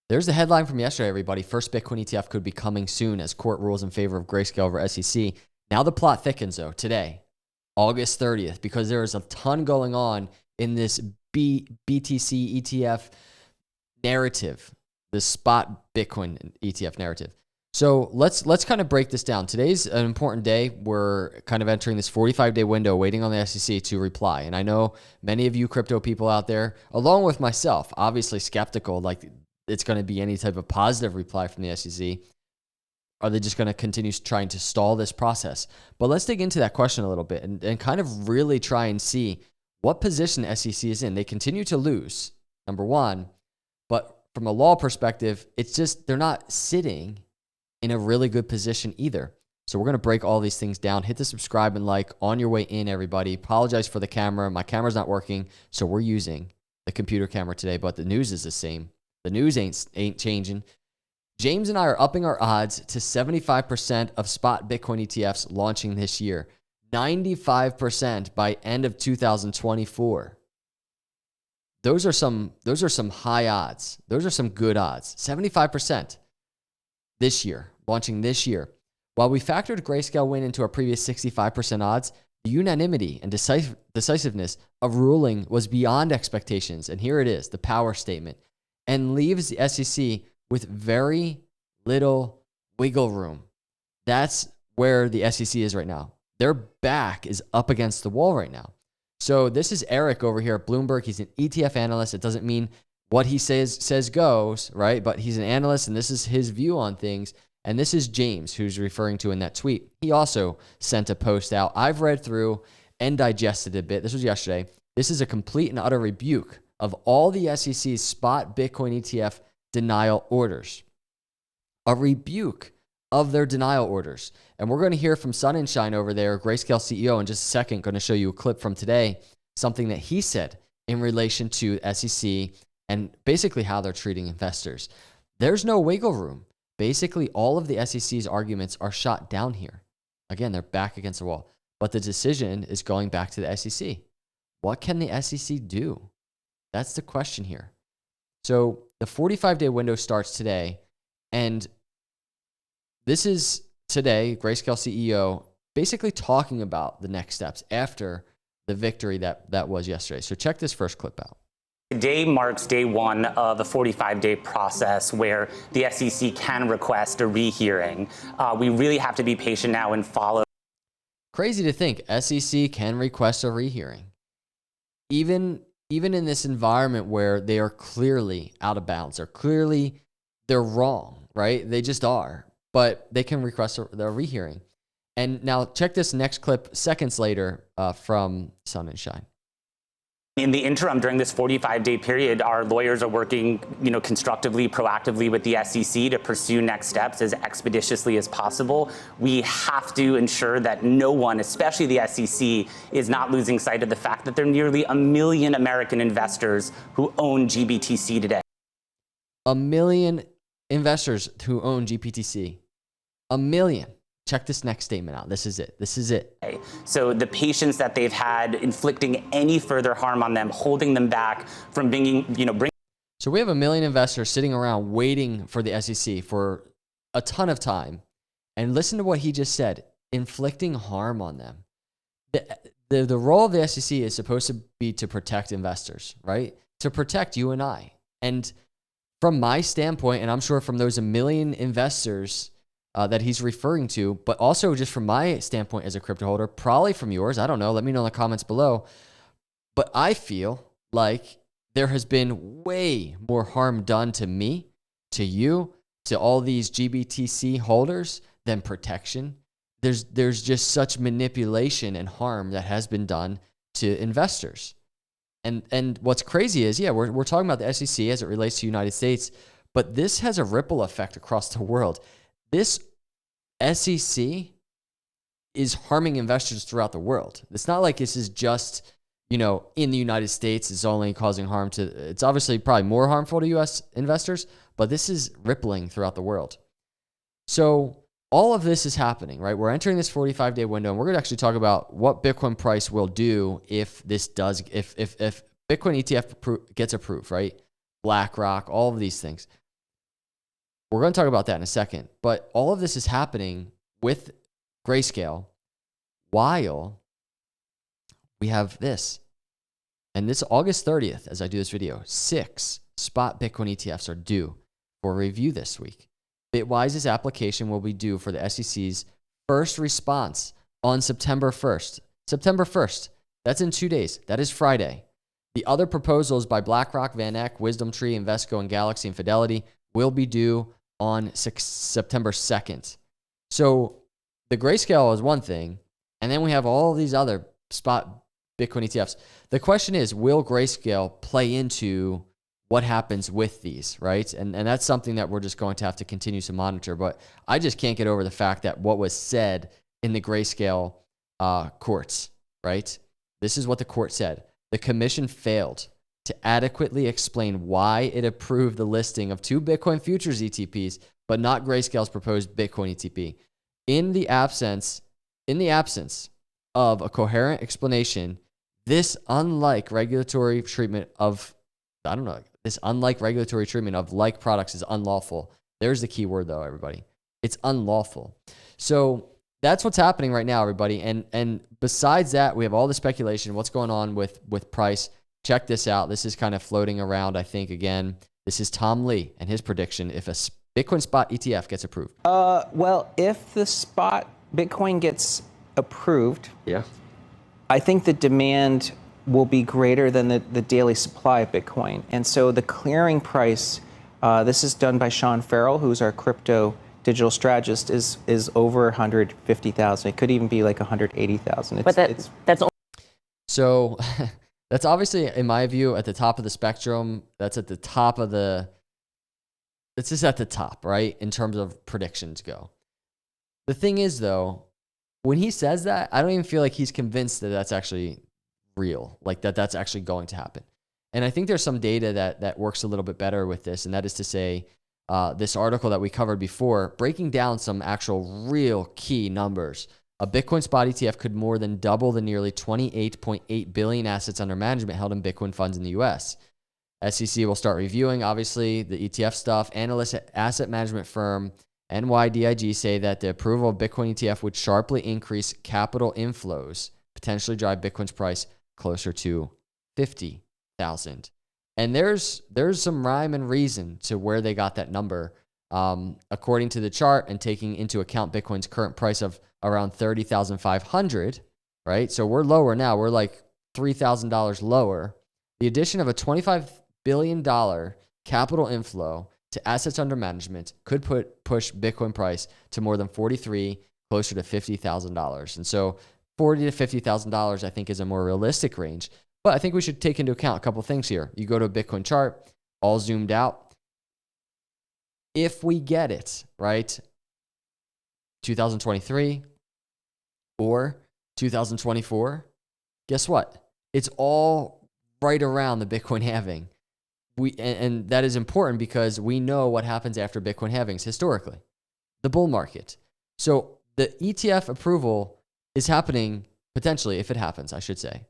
There's the headline from yesterday, everybody. First Bitcoin ETF could be coming soon as court rules in favor of Grayscale over SEC. Now the plot thickens, though, today, August 30th, because there is a ton going on in this BTC ETF narrative, the spot Bitcoin ETF narrative. So let's kind of break this down. Today's an important day. We're kind of entering this 45-day window waiting on the SEC to reply. And I know many of you crypto people out there, along with myself, obviously skeptical, like it's going to be any type of positive reply from the SEC. Are they just going to continue trying to stall this process? But let's dig into that question a little bit and kind of really try and see what position the SEC is in. They continue to lose, number one. But from a law perspective, it's just they're not sitting in a really good position either. So we're going to break all these things down. Hit the subscribe and like on your way in, everybody. Apologize for the camera. My camera's not working, so we're using the computer camera today, but the news is the same. The news ain't changing. James and I are upping our odds to 75% of spot Bitcoin ETFs launching this year. 95% by end of 2024. Those are some high odds. Those are some good odds. 75% this year, launching this year. While we factored Grayscale win into our previous 65% odds, the unanimity and decisiveness of ruling was beyond expectations. And here it is, the power statement, and leaves the SEC with very little wiggle room. That's where the SEC is right now. Their back is up against the wall right now. So this is Eric over here at Bloomberg. He's an ETF analyst. It doesn't mean what he says goes, right? But he's an analyst, and this is his view on things. And this is James, who's referring to in that tweet. He also sent a post out. I've read through and digested a bit. This was yesterday. This is a complete and utter rebuke of all the SEC's spot Bitcoin ETF denial orders. A rebuke of their denial orders. And we're going to hear from Sonnenshein over there, Grayscale CEO, in just a second. Going to show you a clip from today, something that he said in relation to SEC and basically how they're treating investors. There's no wiggle room. Basically, all of the SEC's arguments are shot down here. Again, they're back against the wall. But the decision is going back to the SEC. What can the SEC do? That's the question here. So the 45-day window starts today. And this is today, Grayscale CEO basically talking about the next steps after the victory that was yesterday. So check this first clip out. Today marks day one of the 45-day process where the SEC can request a rehearing. We really have to be patient now and follow. Crazy to think SEC can request a rehearing. Even in this environment where they are clearly out of bounds. They're wrong, right? They just are. But they can request a rehearing. And now check this next clip seconds later from Sonnenschein. In the interim, during this 45-day period, our lawyers are working, constructively, proactively with the SEC to pursue next steps as expeditiously as possible. We have to ensure that no one, especially the SEC, is not losing sight of the fact that there are nearly 1 million American investors who own GBTC today. 1 million investors who own GBTC. 1 million. Check this next statement out. This is it. So the patience that they've had inflicting any further harm on them, holding them back from bringing. So we have 1 million investors sitting around waiting for the SEC for a ton of time. And listen to what he just said, inflicting harm on them. The role of the SEC is supposed to be to protect investors, right? To protect you and I. And from my standpoint, and I'm sure from those 1 million investors that he's referring to, but also just from my standpoint as a crypto holder, probably from yours, I don't know, let me know in the comments below. But I feel like there has been way more harm done to me, to you, to all these GBTC holders than protection. There's just such manipulation and harm that has been done to investors. And what's crazy is, yeah, we're talking about the SEC as it relates to the United States, but this has a ripple effect across the world. This SEC is harming investors throughout the world. It's not like this is just, in the United States, it's only causing harm to, it's obviously probably more harmful to US investors, but this is rippling throughout the world. So all of this is happening, right? We're entering this 45-day window, and we're going to actually talk about what Bitcoin price will do if Bitcoin ETF gets approved, right? BlackRock, all of these things. We're going to talk about that in a second. But all of this is happening with Grayscale while we have this. And this August 30th, as I do this video, 6 spot Bitcoin ETFs are due for review this week. Bitwise's application will be due for the SEC's first response on September 1st. September 1st. That's in 2 days. That is Friday. The other proposals by BlackRock, VanEck, WisdomTree, Invesco, and Galaxy and Fidelity will be due on September 2nd. So the Grayscale is one thing, and then we have all these other spot Bitcoin ETFs. The question is, will Grayscale play into what happens with these, right? And that's something that we're just going to have to continue to monitor. But I just can't get over the fact that what was said in the Grayscale courts, right? This is what the court said. The commission failed to adequately explain why it approved the listing of 2 Bitcoin futures ETPs, but not Grayscale's proposed Bitcoin ETP. In the absence of a coherent explanation, this unlike regulatory treatment of like products is unlawful. There's the key word though, everybody. It's unlawful. So that's what's happening right now, everybody. And besides that, we have all the speculation, what's going on with price. Check this out. This is kind of floating around, I think, again. This is Tom Lee and his prediction if a Bitcoin spot ETF gets approved. Well, if the spot Bitcoin gets approved, yeah, I think the demand will be greater than the daily supply of Bitcoin. And so the clearing price, this is done by Sean Farrell, who's our crypto digital strategist, is over 150,000. It could even be like 180,000. But that's so that's obviously, in my view, at the top of the spectrum. That's at the top of it's just at the top, right? In terms of predictions go. The thing is, though, when he says that, I don't even feel like he's convinced that that's actually real, like that's actually going to happen. And I think there's some data that works a little bit better with this, and that is to say, this article that we covered before, breaking down some actual real key numbers. A Bitcoin spot ETF could more than double the nearly 28.8 billion assets under management held in Bitcoin funds in the US. SEC will start reviewing, obviously, the ETF stuff. Analysts at asset management firm NYDIG say that the approval of Bitcoin ETF would sharply increase capital inflows, potentially drive Bitcoin's price closer to 50,000. And there's some rhyme and reason to where they got that number. According to the chart and taking into account Bitcoin's current price of around 30,500, right? So we're lower now. We're like $3,000 lower. The addition of a $25 billion capital inflow to assets under management could push Bitcoin price to more than 43, closer to $50,000. And so $40,000 to $50,000, I think, is a more realistic range. But I think we should take into account a couple things here. You go to a Bitcoin chart, all zoomed out. If we get it, right, 2023 or 2024, guess what? It's all right around the Bitcoin halving. And that is important because we know what happens after Bitcoin halvings historically, the bull market. So the ETF approval is happening potentially, if it happens, I should say.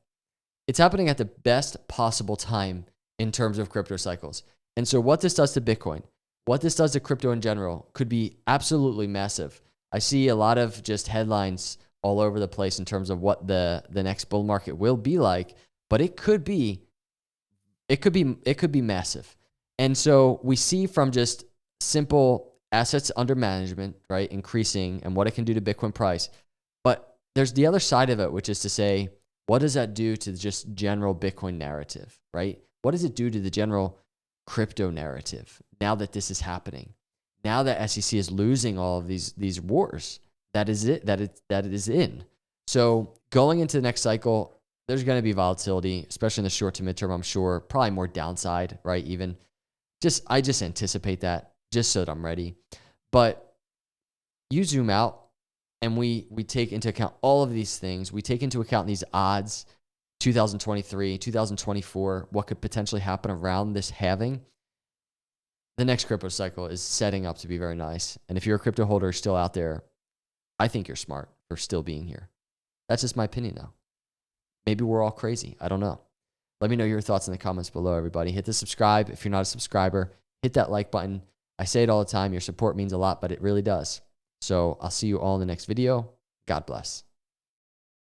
It's happening at the best possible time in terms of crypto cycles. And so what this does to Bitcoin, what this does to crypto in general, could be absolutely massive. I see a lot of just headlines all over the place in terms of what the next bull market will be like, but it could be massive. And so we see from just simple assets under management, right, increasing and what it can do to Bitcoin price. But there's the other side of it, which is to say, what does that do to just general Bitcoin narrative, right? What does it do to the general crypto narrative now that this is happening? Now that SEC is losing all of these wars, that it is in. So going into the next cycle, there's going to be volatility, especially in the short to midterm, I'm sure. Probably more downside, right? I just anticipate that just so that I'm ready. But you zoom out and we take into account all of these things. We take into account these odds, 2023, 2024, what could potentially happen around this halving. The next crypto cycle is setting up to be very nice. And if you're a crypto holder still out there, I think you're smart for still being here. That's just my opinion, though. Maybe we're all crazy. I don't know. Let me know your thoughts in the comments below, everybody. Hit the subscribe if you're not a subscriber. Hit that like button. I say it all the time. Your support means a lot, but it really does. So I'll see you all in the next video. God bless.